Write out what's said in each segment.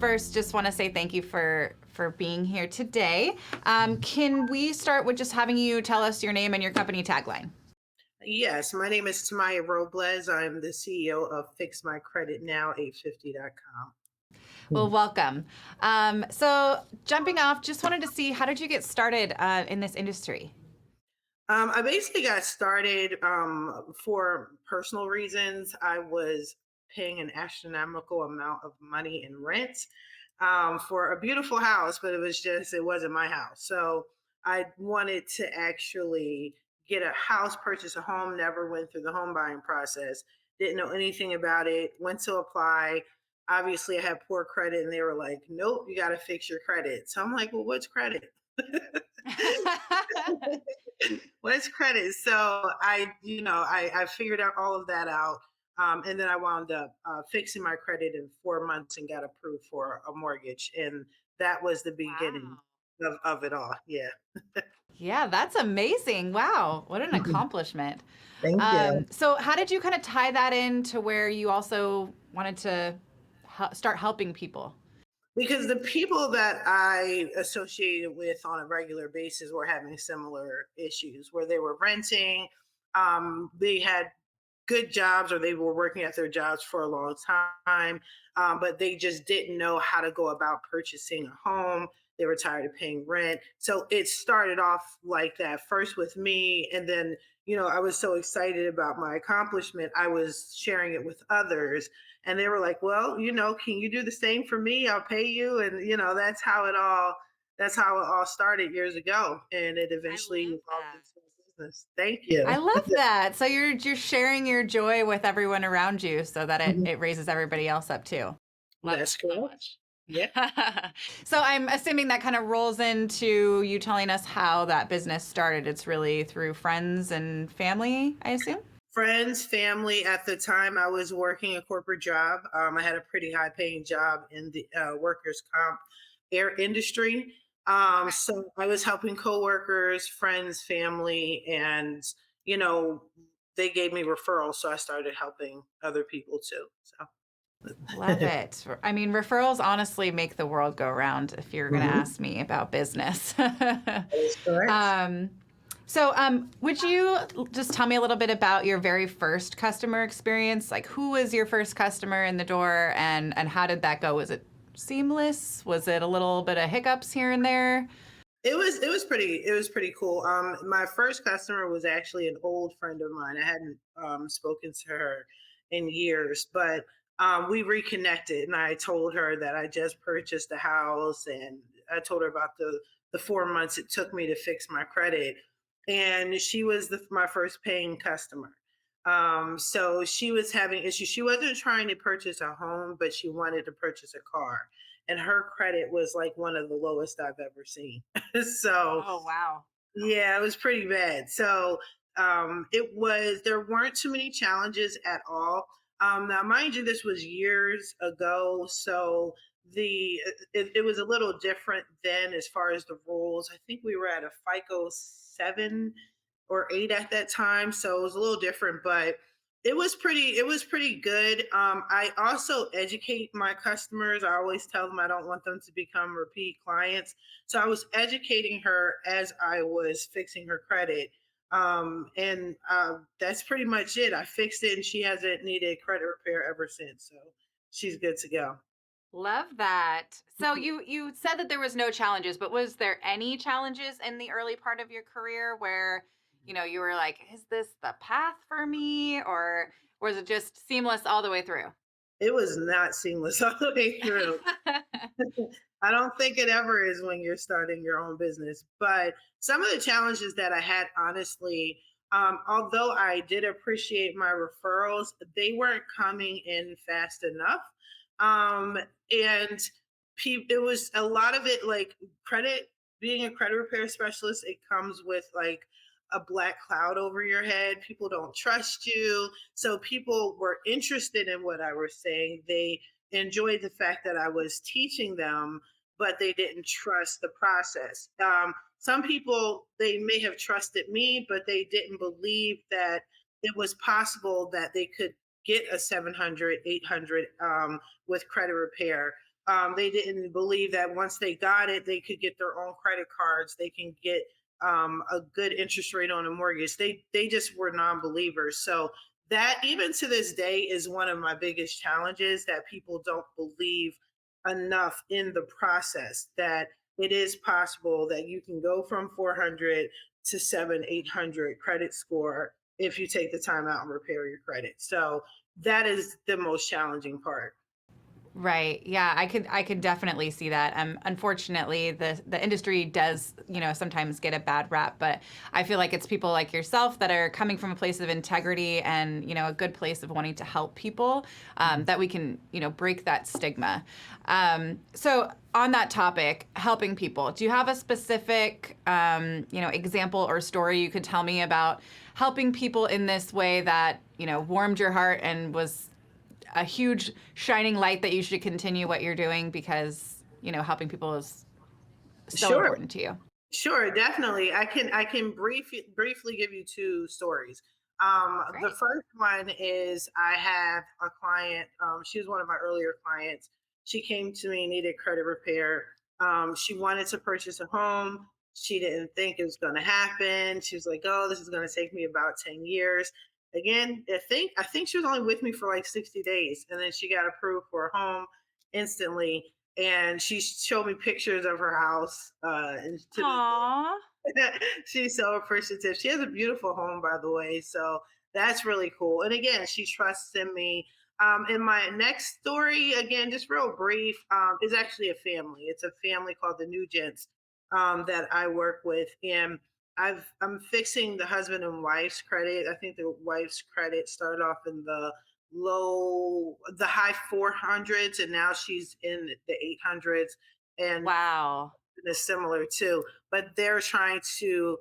first, just want to say thank you for being here today. Can we start with just having you tell us your name and your company tagline? Yes, my name is Tamiya Robles. I'm the CEO of Fix My Credit Now 850.com. Well, welcome. So jumping off, just wanted to see, how did you get started in this industry? I basically got started for personal reasons. I was paying an astronomical amount of money in rent for a beautiful house, but it wasn't my house. So I wanted to actually get a house, purchase a home, never went through the home buying process, didn't know anything about it, went to apply. Obviously, I had poor credit, and they were like, nope, you got to fix your credit. So I'm like, well, what's credit? What's credit? So I figured out all of that out. And then I wound up fixing my credit in 4 months and got approved for a mortgage. And that was the beginning Wow. of it all. Yeah. Yeah, that's amazing. Wow, what an accomplishment. Thank you. So how did you kind of tie that in to where you also wanted to start helping people? Because the people that I associated with on a regular basis were having similar issues where they were renting, they had good jobs or they were working at their jobs for a long time, but they just didn't know how to go about purchasing a home. They were tired of paying rent. So it started off like that first with me. And then, I was so excited about my accomplishment. I was sharing it with others. And they were like, well, can you do the same for me? I'll pay you. And, that's how it all started years ago. And it I eventually love evolved that. into a business. Thank you. I love that. So you're sharing your joy with everyone around you so that it raises everybody else up too. Love That's that so correct. much. Yeah. So I'm assuming that kind of rolls into you telling us how that business started. It's really through friends and family, I assume? Friends, family. At the time, I was working a corporate job. I had a pretty high paying job in the workers' comp air industry. Okay. So I was helping coworkers, friends, family, and, you know, they gave me referrals. So I started helping other people too. So, Love it. I mean, referrals honestly make the world go round if you're going to Mhm. ask me about business. That is correct. um, would you just tell me a little bit about your very first customer experience? Like, who was your first customer in the door, and how did that go? Was it seamless? Was it a little bit of hiccups here and there? It was pretty cool. My first customer was actually an old friend of mine. I hadn't spoken to her in years, but we reconnected, and I told her that I just purchased a house, and I told her about the 4 months it took me to fix my credit, and she was my first paying customer. So she was having issues. She wasn't trying to purchase a home, but she wanted to purchase a car, and her credit was like one of the lowest I've ever seen. So Oh, wow. yeah, it was pretty bad. So there weren't too many challenges at all. Now, mind you, this was years ago, so it was a little different then as far as the rules. I think we were at a FICO 7 or 8 at that time, so it was a little different, but it was pretty good. I also educate my customers. I always tell them I don't want them to become repeat clients. So I was educating her as I was fixing her credit. And That's pretty much it. I fixed it and she hasn't needed credit repair ever since. So she's good to go. Love that. So you said that there was no challenges, but was there any challenges in the early part of your career where, you were like, is this the path for me? Or was it just seamless all the way through? It was not seamless all the way through. I don't think it ever is when you're starting your own business. But some of the challenges that I had, honestly, although I did appreciate my referrals, they weren't coming in fast enough. Um, and it was a lot of it like credit, being a credit repair specialist, it comes with like a black cloud over your head. People don't trust you. So people were interested in what I was saying. They enjoyed the fact that I was teaching them, but they didn't trust the process. Some people, they may have trusted me, but they didn't believe that it was possible that they could get a 700, 800 with credit repair. They didn't believe that once they got it, they could get their own credit cards. They can get a good interest rate on a mortgage. They just were non-believers. So that even to this day is one of my biggest challenges, that people don't believe enough in the process, that it is possible that you can go from 400 to 7 800 credit score if you take the time out and repair your credit. So that is the most challenging part. Right. Yeah, I could definitely see that. Unfortunately, the industry does, sometimes get a bad rap, but I feel like it's people like yourself that are coming from a place of integrity and, a good place of wanting to help people, that we can, break that stigma. So on that topic, helping people, do you have a specific, example or story you could tell me about helping people in this way that, warmed your heart and was a huge shining light that you should continue what you're doing because helping people is so Sure. important to you? Sure, definitely. I can briefly give you two stories. The Great. first one is I have a client. She was one of my earlier clients. She came to me, needed credit repair. She wanted to purchase a home. She didn't think it was going to happen. She was like, "Oh, this is going to take me about 10 years." Again, I think she was only with me for like 60 days, and then she got approved for a home instantly, and she showed me pictures of her house. And to this Aw. day, she's so appreciative. She has a beautiful home, by the way, so that's really cool. And again, she trusts in me. And my next story, again, just real brief, is actually a family. It's a family called the Nugents, that I work with, and I'm fixing the husband and wife's credit. I think the wife's credit started off in the high 400s, and now she's in the 800s, and Wow. is similar too. But they're trying to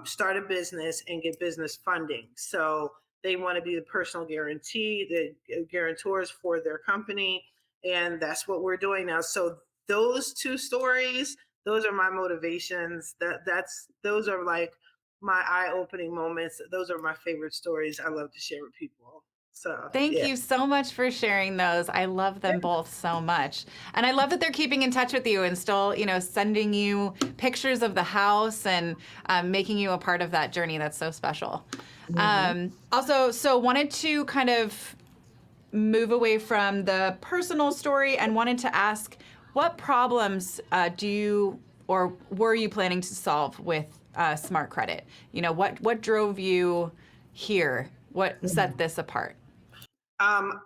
start a business and get business funding. So they want to be the personal guarantee, the guarantors for their company, and that's what we're doing now. So those two stories, those are my motivations. Those are like my eye-opening moments. Those are my favorite stories I love to share with people. So Thank yeah. you so much for sharing those. I love them both so much. And I love that they're keeping in touch with you and still, sending you pictures of the house and making you a part of that journey. That's so special. Mhm. Also, so wanted to kind of move away from the personal story and wanted to ask what problems do you or were you planning to solve with Smart Credit? What drove you here? What set Mhm. this apart? Um,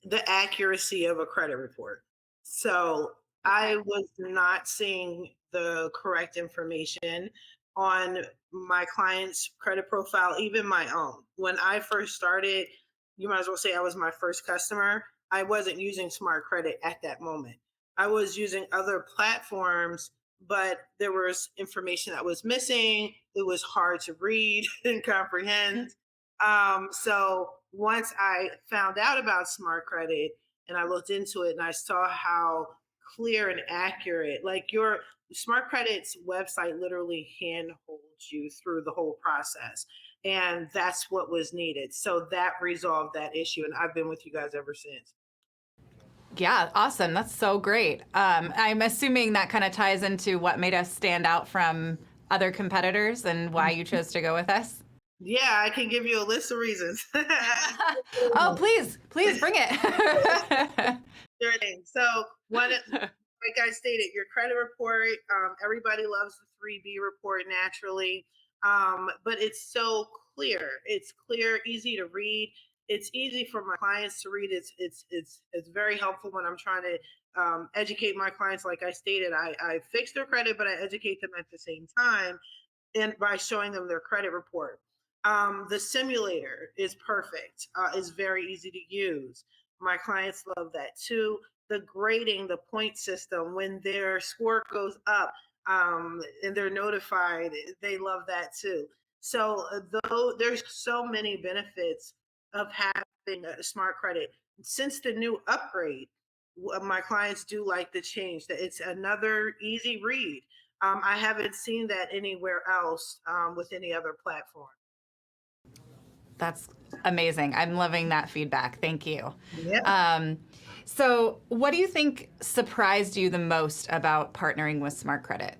the accuracy of a credit report. So I Okay. was not seeing the correct information on my client's credit profile, even my own. When I first started, you might as well say I was my first customer. I wasn't using Smart Credit at that moment. I was using other platforms, but there was information that was missing. It was hard to read and comprehend. So once I found out about Smart Credit and I looked into it and I saw how clear and accurate, like your Smart Credit's website literally handholds you through the whole process. And that's what was needed. So that resolved that issue. And I've been with you guys ever since. Yeah, awesome. That's so great. I'm assuming that kind of ties into what made us stand out from other competitors and why you chose to go with us. Yeah, I can give you a list of reasons. Oh, please, please bring it. Sure thing. So one, like I stated, your credit report, everybody loves the 3B report naturally, but it's so clear. It's clear, easy to read. It's easy for my clients to read. It's very helpful when I'm trying to educate my clients. Like I stated, I fix their credit, but I educate them at the same time, and by showing them their credit report. The simulator is perfect. Is very easy to use. My clients love that too. The grading, the point system, when their score goes up, and they're notified, they love that too. So though there's so many benefits of having a smart credit, since the new upgrade, my clients do like the change. That it's another easy read. I haven't seen that anywhere else, with any other platform. That's amazing. I'm loving that feedback. Thank you. Yeah. Um, So, what do you think surprised you the most about partnering with SmartCredit?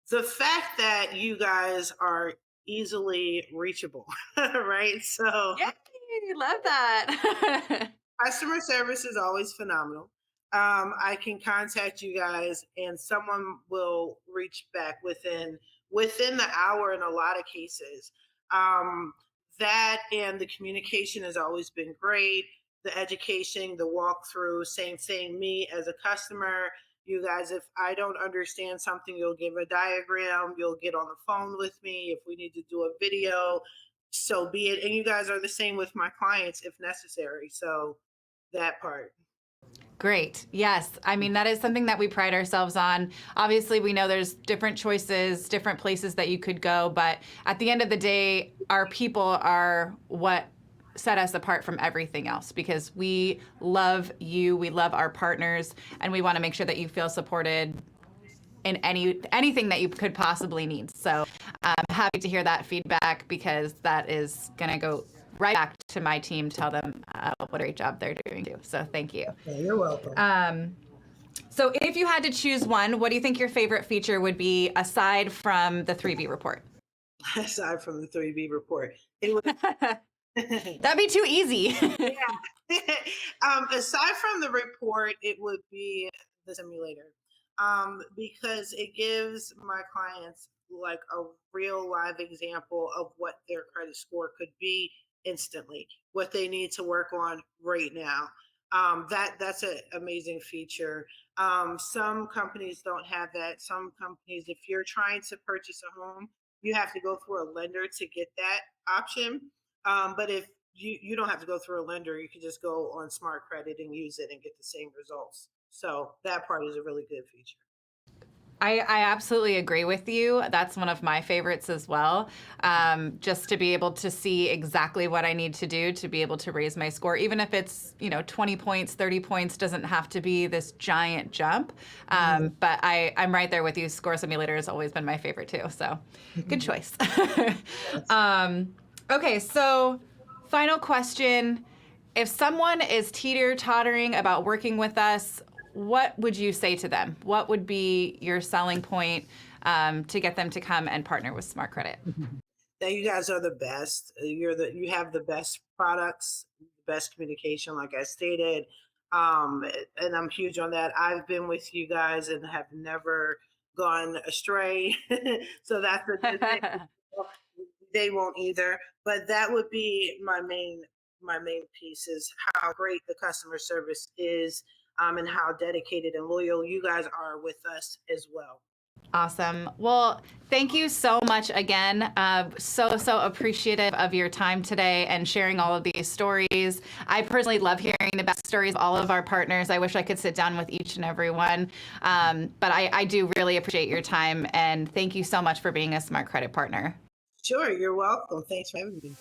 The fact that you guys are easily reachable, right? So Yay, love that. customer service is always phenomenal. I can contact you guys, and someone will reach back within the hour in a lot of cases. Um, that and the communication has always been great. The education, the walkthrough, same thing. Me as a customer, you guys, if I don't understand something, you'll give a diagram. You'll get on the phone with me if we need to do a video. So be it. And you guys are the same with my clients if necessary. So that part. Great. Yes. I mean, that is something that we pride ourselves on. Obviously, we know there's different choices, different places that you could go, but at the end of the day, our people are what set us apart from everything else because we love you, we love our partners, and we want to make sure that you feel supported in anything that you could possibly need. So I'm happy to hear that feedback because that is going to go right back to my team, tell them what a great job they're doing too. So thank you. Okay, you're welcome. So if you had to choose one, what do you think your favorite feature would be aside from the 3B report? Aside from the 3B report, it was That'd be too easy. yeah. Aside from the report, it would be the simulator, because it gives my clients like a real live example of what their credit score could be instantly, what they need to work on right now. That's an amazing feature. Some companies don't have that. Some companies, if you're trying to purchase a home, you have to go through a lender to get that option. But if you don't have to go through a lender, you can just go on Smart Credit and use it and get the same results. So that part is a really good feature. I absolutely agree with you. That's one of my favorites as well. Just to be able to see exactly what I need to do to be able to raise my score, even if it's 20 points, 30 points, doesn't have to be this giant jump. Mhm. But I'm right there with you. Score Simulator has always been my favorite too. So good choice. Yes. Okay, so final question. If someone is teeter-tottering about working with us, what would you say to them? What would be your selling point to get them to come and partner with Smart Credit? That you guys are the best. You have the best products, the best communication, like I stated. And I'm huge on that. I've been with you guys and have never gone astray. So that's a good thing. They won't either. But that would be my main piece is how great the customer service is, and how dedicated and loyal you guys are with us as well. Awesome. Well, thank you so much again. So appreciative of your time today and sharing all of these stories. I personally love hearing the best stories of all of our partners. I wish I could sit down with each and every one. But I do really appreciate your time and thank you so much for being a Smart Credit partner. Sure, you're welcome. Thanks for having me.